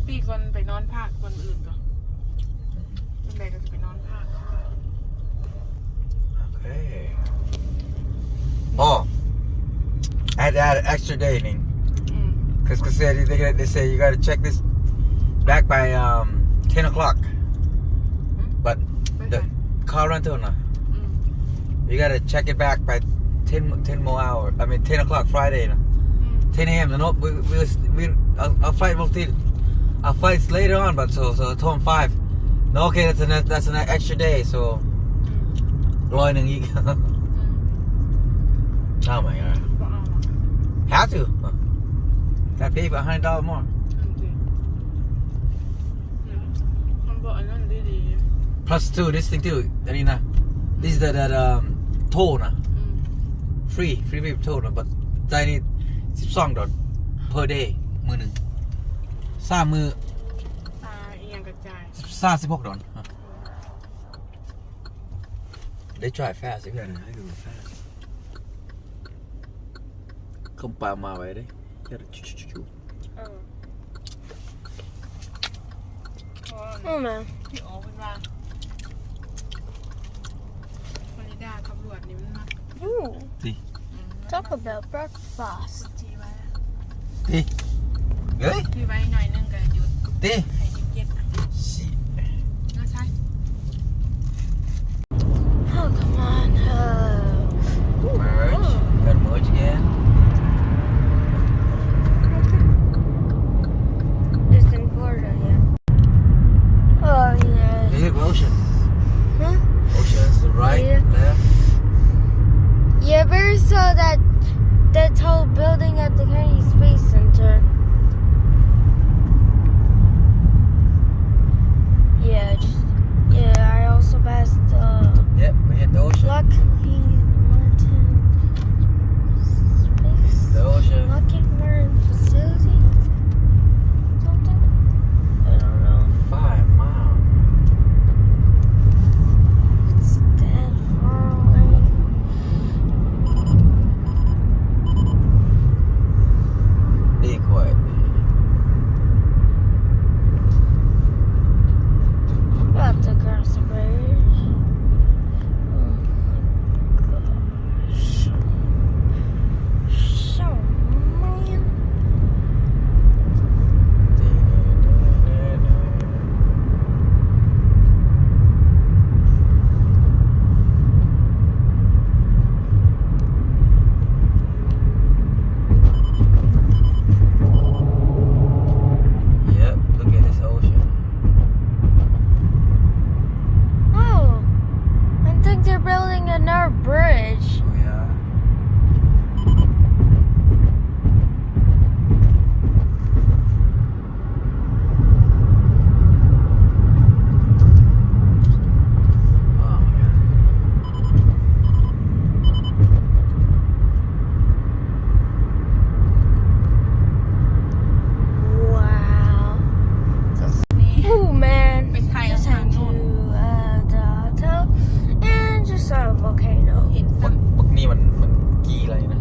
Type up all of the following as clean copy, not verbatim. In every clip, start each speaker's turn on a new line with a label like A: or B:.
A: ปีก่อนไปนอนภาคคนอื่นก่อนเป็นไรก็จะไปนอนภาค
B: Okay. Oh, I had to add an extra day, Ning. Cause they say you gotta check this back by 10 o'clock. But the car rental, no. You gotta check it back by 10 more hours. I mean 10 o'clock Friday, no. 10 a.m. No, our flight will be. Our flight's later on, but so I told him 5. No, okay, that's an extra day, so. 100 อีก Oh my god. Have to. That pay for $100 more.
A: มันบอกอันนั้นดี
B: Plus 2, this thing too. อันนี้นะ This is that toll นะ free toll นะ but ใจนี่$12 per day มือหนึ่ง3 มือ
A: อีกอย่างกระจาย
B: $16 They try fast. They gotta go fast. เขาปามาไว้ดิ
C: Oh man.
A: พี่โอ๋เป็นว่าฟลอริดาตำรวจนี่มันมา
C: Ooh.
B: ดิ
C: Talk about breakfast.
A: จีไว้
B: ดิเฮ้ย
A: จีไว้หน่อยนึงก็หยุด
B: ดิ
A: ให้หยุดเย็น
B: Shit.
A: น่าใช่
C: Oh, come on.
B: Merge. Gotta merge again.
C: Just in Florida, yeah. Oh, yeah.
B: They hit ocean.
C: Huh?
B: Ocean's the right,
C: Yeah.
B: left.
C: Yeah, but we saw that whole building at the Kennedy Space Center. Yeah, I also passed
B: Yep, we hit the ocean.
C: Lockheed Martin Space.
B: The ocean.
C: Lockheed Martin facility? Something? I don't know.
B: 5 miles.
C: It's that far away.
B: Be quiet.
C: About to cross the bridge. Oh my gosh. So, man.
B: Yep, look at this ocean.
C: Oh, I think they're building another bridge.
B: Oh yeah. Oh yeah.
C: Wow.
A: นี่
C: Oh man.
A: เป็นไทย
C: Just
A: ทาง
C: heading
A: โน่น
C: to the hotel and just saw a volcano.
A: เห็นซ้ำ
B: บักนี่มันกี่อะไรนะ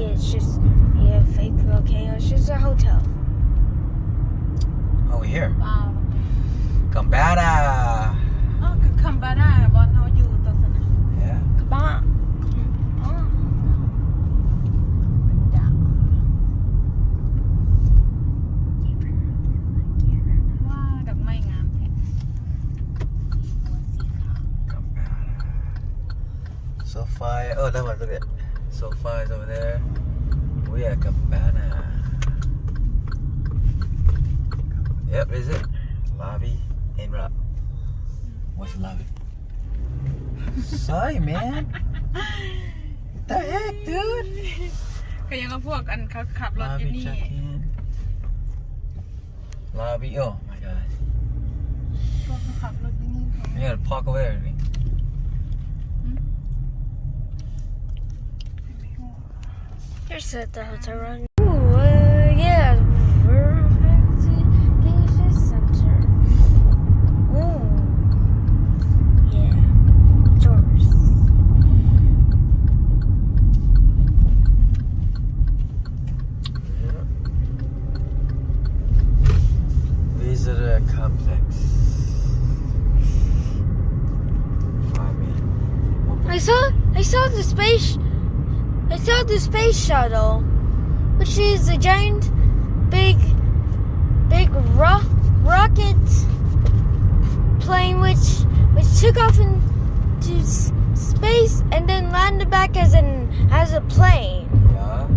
C: It's just fake volcano. It's just a hotel.
B: Oh here
A: ว้าว
B: Gambada
A: อ๋อคือคัมบาร่าบอลเขาอยู่ตรงนั้น
B: Yeah
C: Come on. Oh.
A: จ้ะว้าวดอกไม้งามแท้หัวสีขาว
B: Gambada Sophia Oh that one look at Sophia is over there We at Gambada Yep is it Lobby in Rock What's the lobby Sorry man What the heck dude
A: ก็ยังกับพวกอันเขาขับรถอยู่
B: Lobby
A: นี่
B: check in Lobby oh my god
A: พวกเขาขับรถอยู่นี่เขา
B: You gotta park over there นี่
C: Here's the hotel run. Ooh, yeah. Verify center. Ooh. Yeah. Tourists.
B: Air Complex.
C: I saw the space shuttle, which is a giant, big rocket plane which took off into space and then landed back as a plane.
B: Yeah.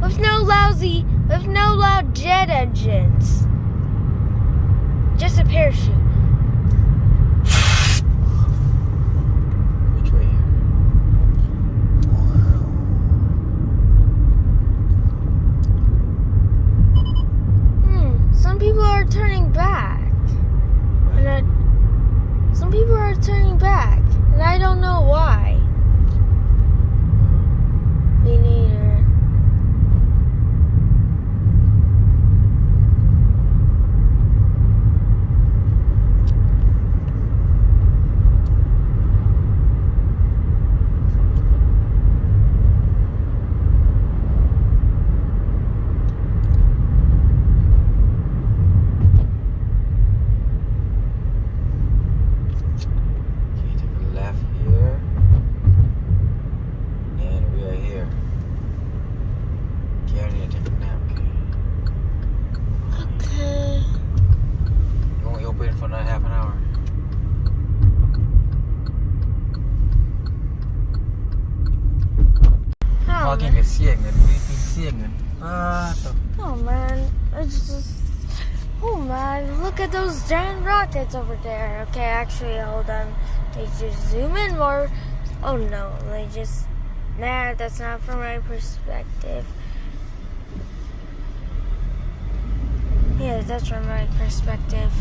C: With no loud jet engines. Just a parachute.
B: Which way here?
C: Some people are turning back. Some people are turning back, and I don't know why. Me neither. Oh man, look at those giant rockets over there. Okay, actually, hold on. They just zoom in more. Oh no, nah, that's not from my perspective. Yeah, that's from my perspective.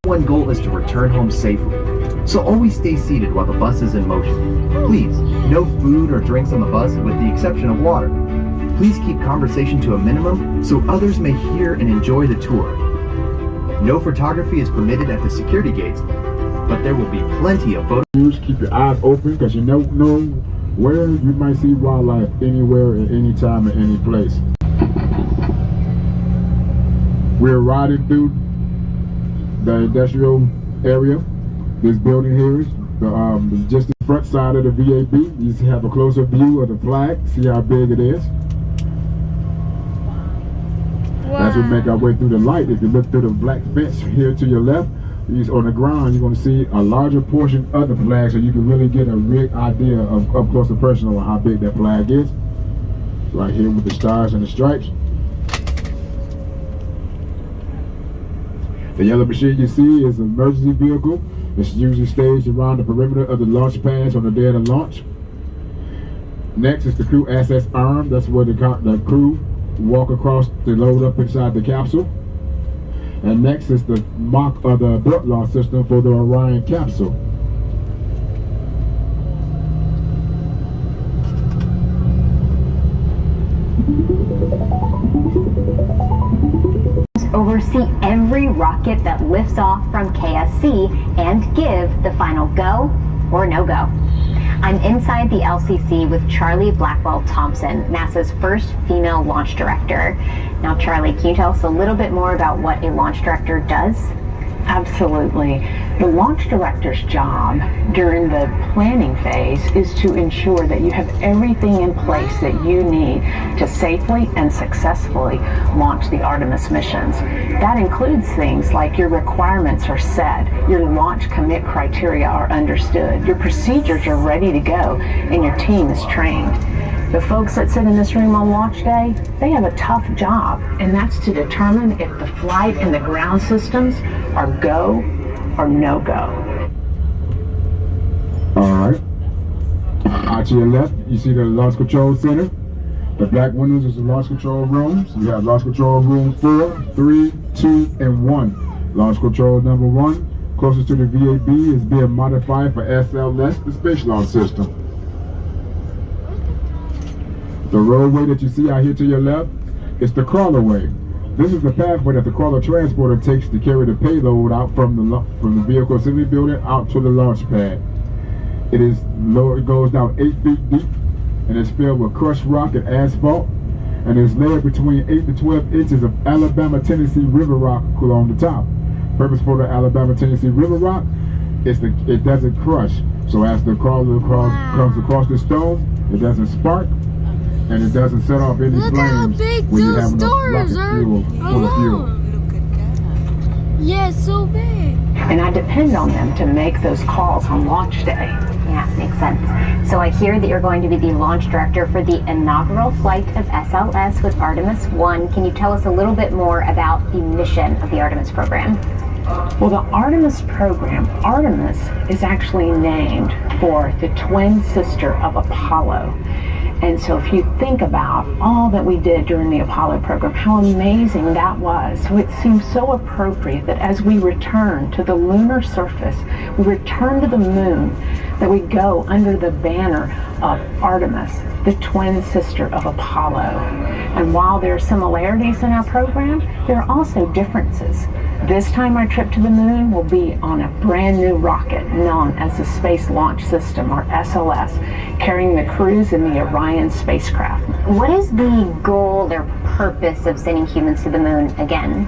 D: One goal is to return home safely, so always stay seated while the bus is in motion. Please, no food or drinks on the bus with the exception of water. Please keep conversation to a minimum so others may hear and enjoy the tour. No photography is permitted at the security gates, but there will be plenty of photos.
E: Keep your eyes open because you never know where you might see wildlife anywhere at any time at any place. We're riding through the industrial area. This building here is just the front side of the VAB. You see, have a closer view of the flag. See how big it is.
C: Wow.
E: As we make our way through the light, if you look through the black fence here to your left, on the ground, you're going to see a larger portion of the flag, so you can really get a real idea of up close and personal on how big that flag is. Right here with the stars and the stripes. The yellow machine you see is an emergency vehicle. It's usually staged around the perimeter of the launch pads on the day of the launch. Next is the crew access arm. That's where the crew walk across to load up inside the capsule. And next is the mock of the belt lock system for the Orion capsule.
F: Oversee every rocket that lifts off from KSC and give the final go or no-go. I'm inside the LCC with Charlie Blackwell Thompson, NASA's first female launch director. Now, Charlie, can you tell us a little bit more about what a launch director does?
G: Absolutely. The launch director's job during the planning phase is to ensure that you have everything in place that you need to safely and successfully launch the Artemis missions. That includes things like your requirements are set, your launch commit criteria are understood, your procedures are ready to go, and your team is trained. The folks that sit in this room on launch day, they have a tough job, and that's to determine if the flight and the ground systems are go or no go.
E: All right. Out to your left, you see the launch control center. The black windows is the launch control rooms. You have launch control room 4, 3, 2, and 1. Launch control number 1, closest to the VAB, is being modified for SLS, the Space Launch System. The roadway that you see out here to your left is the crawlerway. This is the pathway that the crawler transporter takes to carry the payload out from the vehicle assembly building out to the launch pad. It goes down 8 feet deep, and it's filled with crushed rock and asphalt, and is layered between 8 to 12 inches of Alabama-Tennessee River rock along the top. Purpose for the Alabama-Tennessee River rock is it doesn't crush. So as the crawler comes across the stone, it doesn't spark, and it doesn't set off any
C: Look how
E: flames
C: big
E: when you
C: those
E: have enough
C: doors
E: rocket
C: are.
E: fuel full of fuel.
A: Look at that.
C: Yeah, it's so big.
G: And I depend on them to make those calls on launch day.
F: Yeah, makes sense. So I hear that you're going to be the launch director for the inaugural flight of SLS with Artemis 1. Can you tell us a little bit more about the mission of the Artemis program?
G: Well, the Artemis program, Artemis is actually named for the twin sister of Apollo. And so if you think about all that we did during the Apollo program, how amazing that was. So it seems so appropriate that as we return to the lunar surface, we return to the moon, that we go under the banner of Artemis, the twin sister of Apollo. And while there are similarities in our program, there are also differences. This time our trip to the moon will be on a brand new rocket known as the Space Launch System, or SLS, carrying the crews in the Orion spacecraft.
F: What is the goal or purpose of sending humans to the moon again?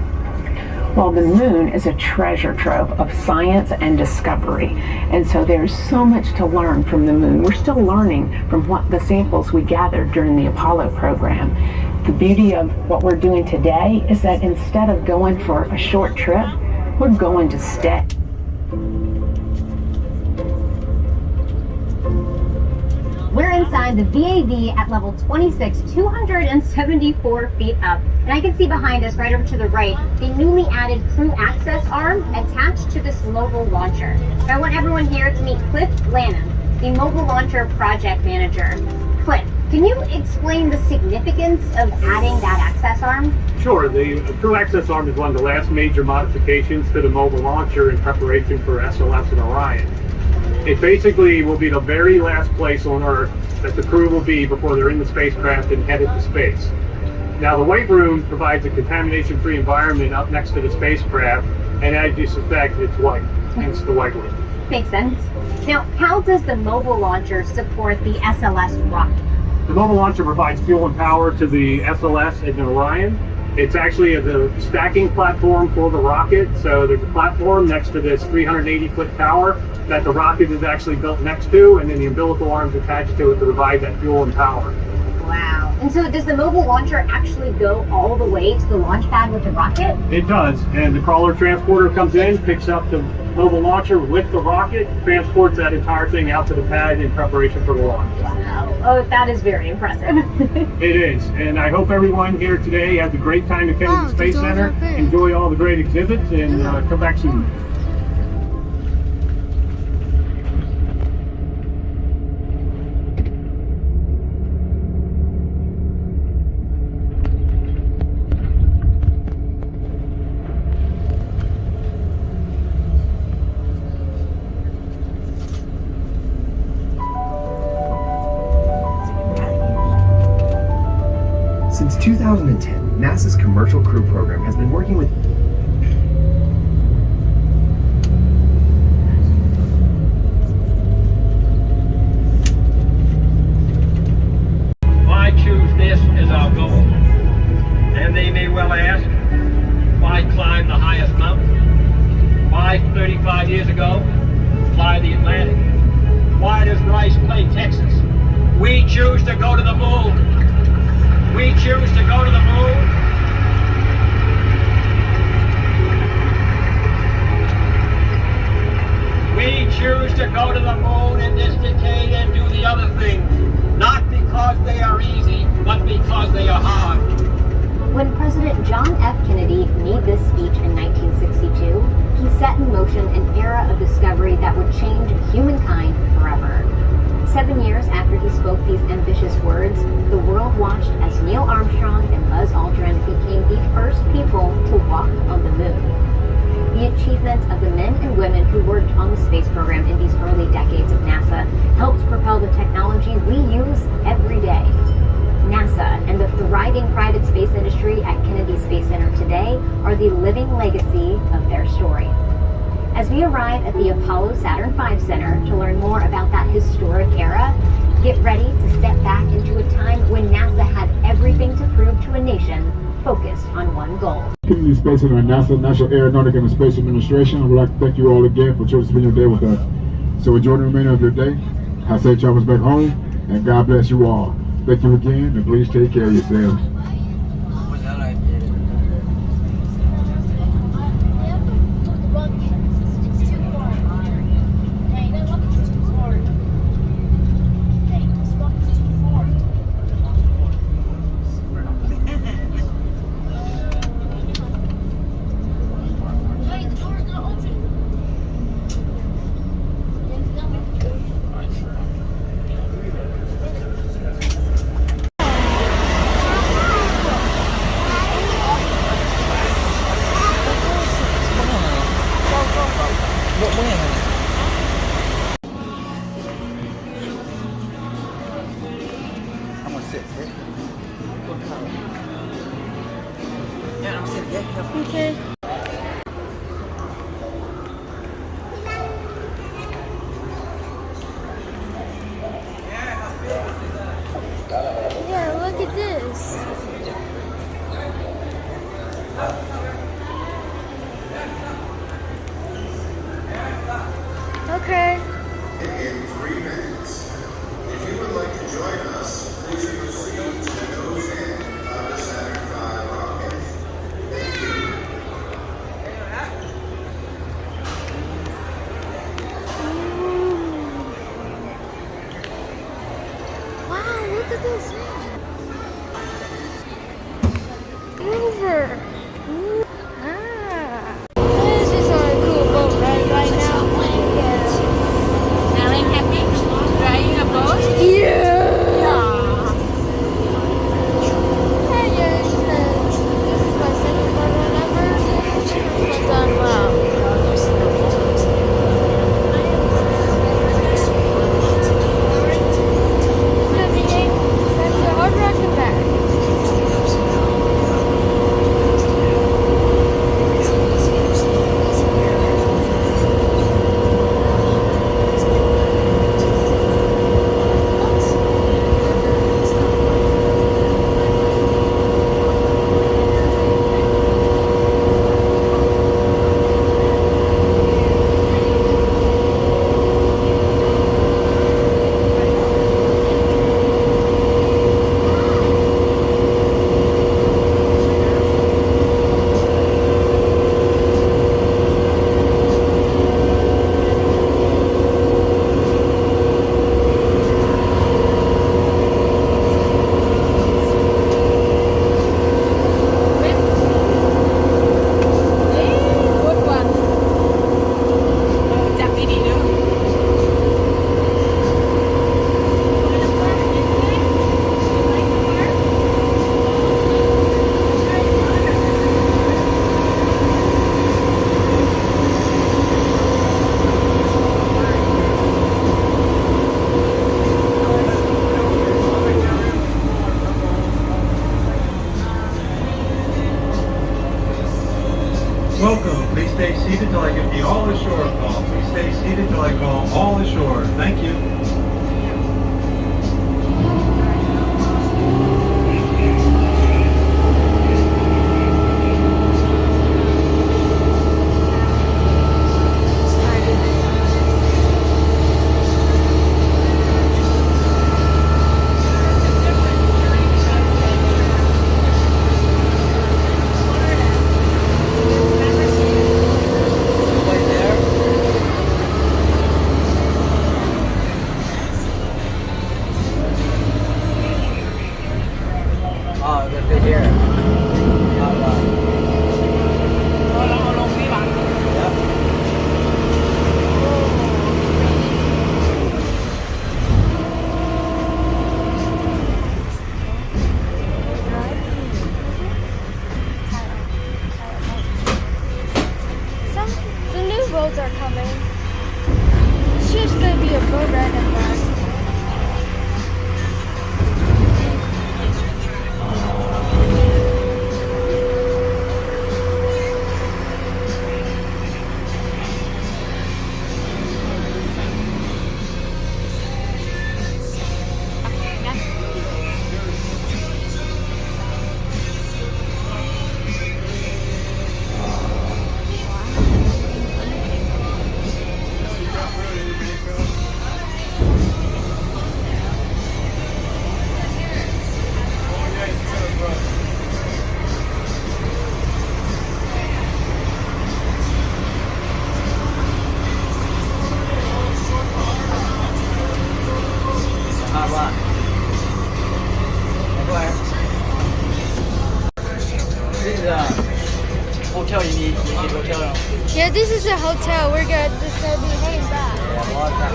G: Well, the moon is a treasure trove of science and discovery. And so there's so much to learn from the moon. We're still learning from what the samples we gathered during the Apollo program. The beauty of what we're doing today is that instead of going for a short trip, we're going to stay.
F: We're inside the VAV at level 26, 274 feet up. And I can see behind us, right over to the right, the newly added crew access arm attached to this mobile launcher. I want everyone here to meet Cliff Lanham, the mobile launcher project manager. Cliff, can you explain the significance of adding that access arm?
H: Sure. The crew access arm is one of the last major modifications to the mobile launcher in preparation for SLS and Orion. It basically will be the very last place on Earth that the crew will be before they're in the spacecraft and headed to space. Now, the weight room provides a contamination-free environment up next to the spacecraft, and as you suspect, it's white, hence the white room.
F: Makes sense. Now, how does the mobile launcher support the SLS rocket?
H: The mobile launcher provides fuel and power to the SLS and Orion. It's actually the stacking platform for the rocket. So there's a platform next to this 380-foot tower that the rocket is actually built next to, and then the umbilical arms attached to it to provide that fuel and power.
F: Wow. And so does the mobile launcher actually go all the way to the launch pad with the rocket?
H: It does, and the crawler transporter comes in, picks up the mobile launcher with the rocket, transports that entire thing out to the pad in preparation for the launch.
F: Wow. Oh, that is very impressive.
H: It is, and I hope everyone here today has a great time attending the Space Center. Enjoy all the great exhibits, and come back soon.
D: Since 2010, NASA's Commercial Crew Program has been working with
I: Why choose this as our goal? And they may well ask, why climb the highest mountain? Why 35 years ago, fly the Atlantic? Why does Rice play Texas? We choose to go to the moon. We choose to go to the moon. We choose to go to the moon in this decade and do the other things, not because they are easy, but because they are hard.
F: When President John F. Kennedy made this speech in 1962, he set in motion an era of discovery that would change humankind forever. 7 years after he spoke these ambitious words, the world watched as Neil Armstrong and Buzz Aldrin became the first people to walk on the moon. The achievements of the men and women who worked on the space program in these early decades of NASA helped propel the technology we use every day. NASA and the thriving private space industry at Kennedy Space Center today are the living legacy of their story. As we arrive at the Apollo Saturn V Center to learn more about that historic era, get ready to step back into a time when NASA had everything to prove to a nation focused on one goal.
E: Kennedy Space Center and NASA, National Aeronautic and Space Administration. I would like to thank you all again for choosing to spend your day with us. So enjoy the remainder of your day. Have safe travels back home, and God bless you all. Thank you again, and please take care of yourselves.
B: I'm gonna sit here. Yeah, I'm sitting here.
C: Okay. Yeah, look at this. Okay.
J: In 3 minutes. If you would like to join us, please proceed to the nose end of the Saturn V rocket. Thank you.
C: Wow, look at this. Rover. Ah. This is a cool boat right now. Yeah.
A: Alan, happy driving a boat?
C: Yeah. Hey, this is my second photo number. This one's on wow. That's the Hard Rock and back.
K: Welcome. Please stay seated till I give the all ashore call. Please stay seated till I call all ashore. Thank you.
B: Oh, they're here.
C: The new boats are coming. It's just gonna be a boat ride and back.
B: what? Go ahead. This is a hotel. You need hotel room.
C: Yeah, this is a hotel. We're gonna just gonna be heading back.
B: Yeah, a lot of time.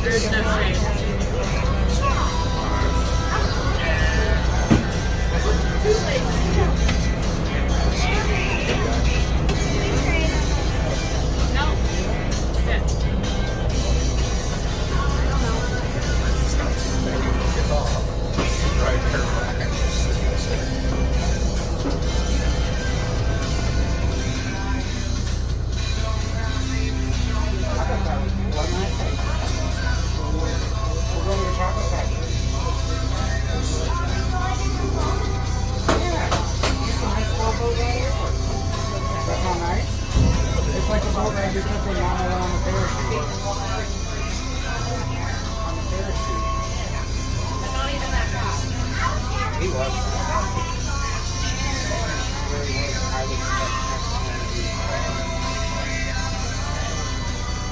A: There's no shade.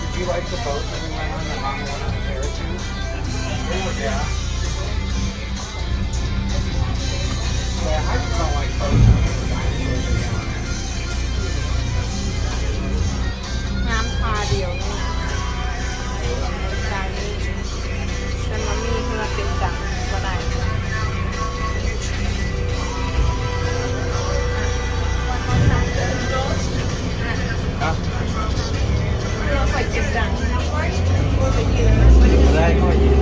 B: Did you like the boat that we went on, the Mama went on the parachute? Oh, yeah. Yeah, I just don't like boats when the dinosaurs are down there.
A: น้ำพาเดียวนี่ใจนี่แต่มันมีเพื่อเป็นจังก็ได้เราไปเก็บจัง
B: ได้ก็ยิน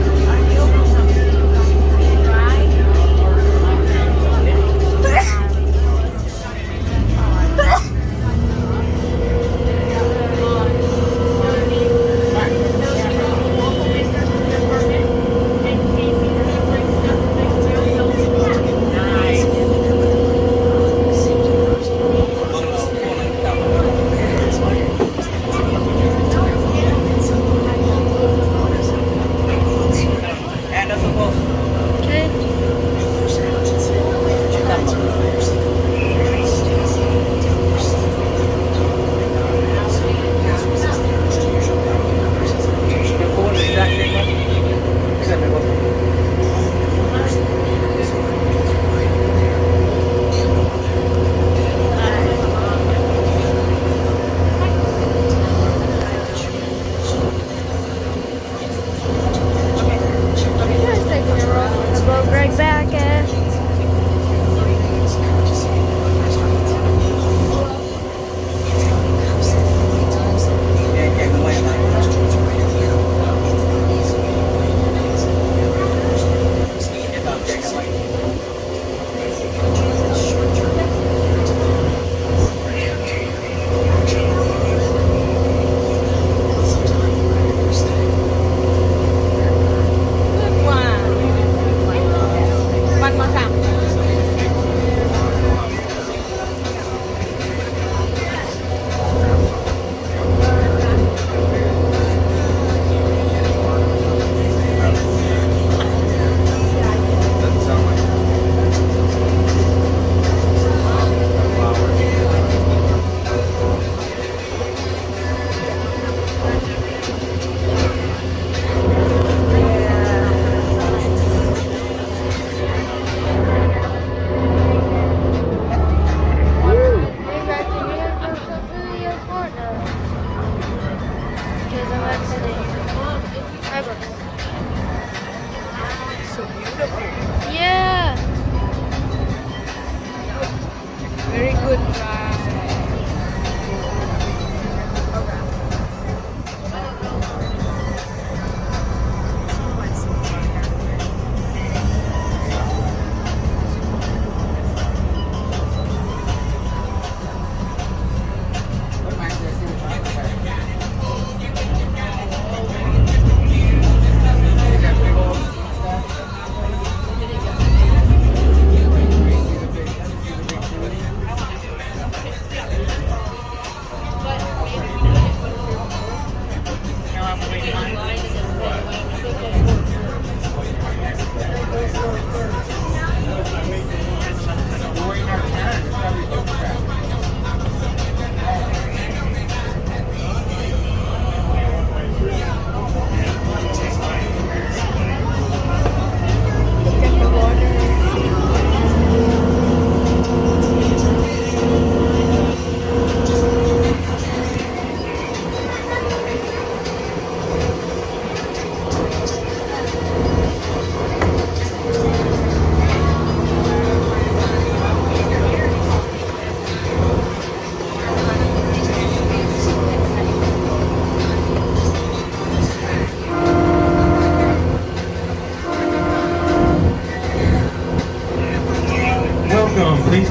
B: Thank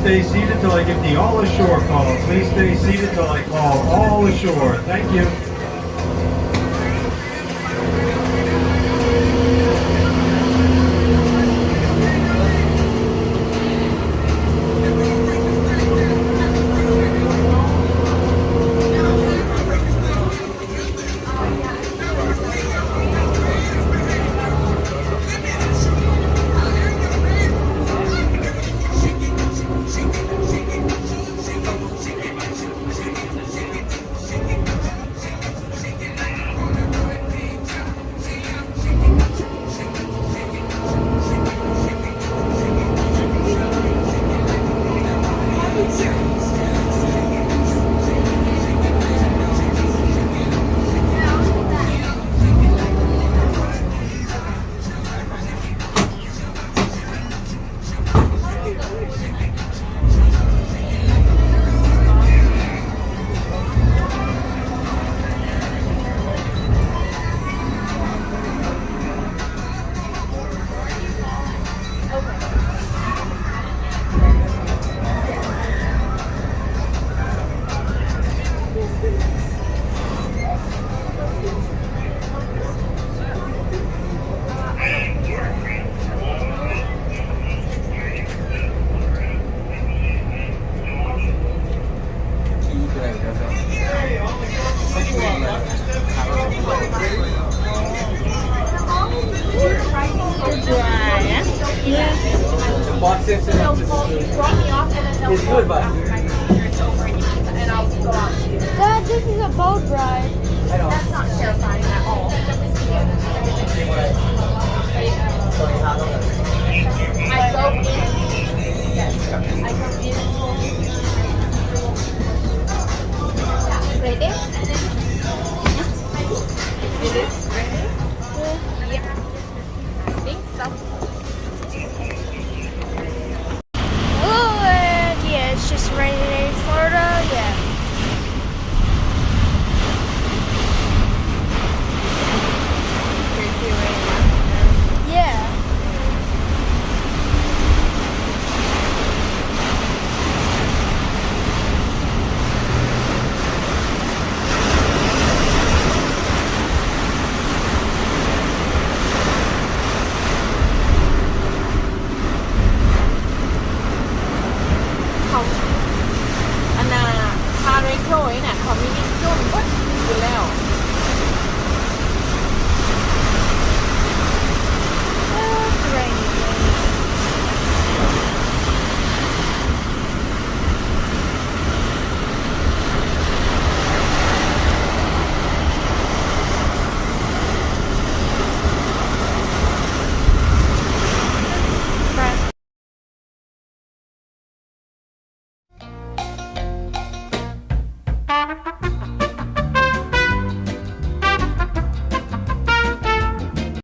K: stay seated till I give the all ashore call. Please stay seated till I call all ashore. Thank you.
B: The box is good, but
C: Dad, this is a boat ride.
B: I know.
A: That's not terrifying at all. I go in. Yes. I go in. Ready? It is ready? Yep. I think so.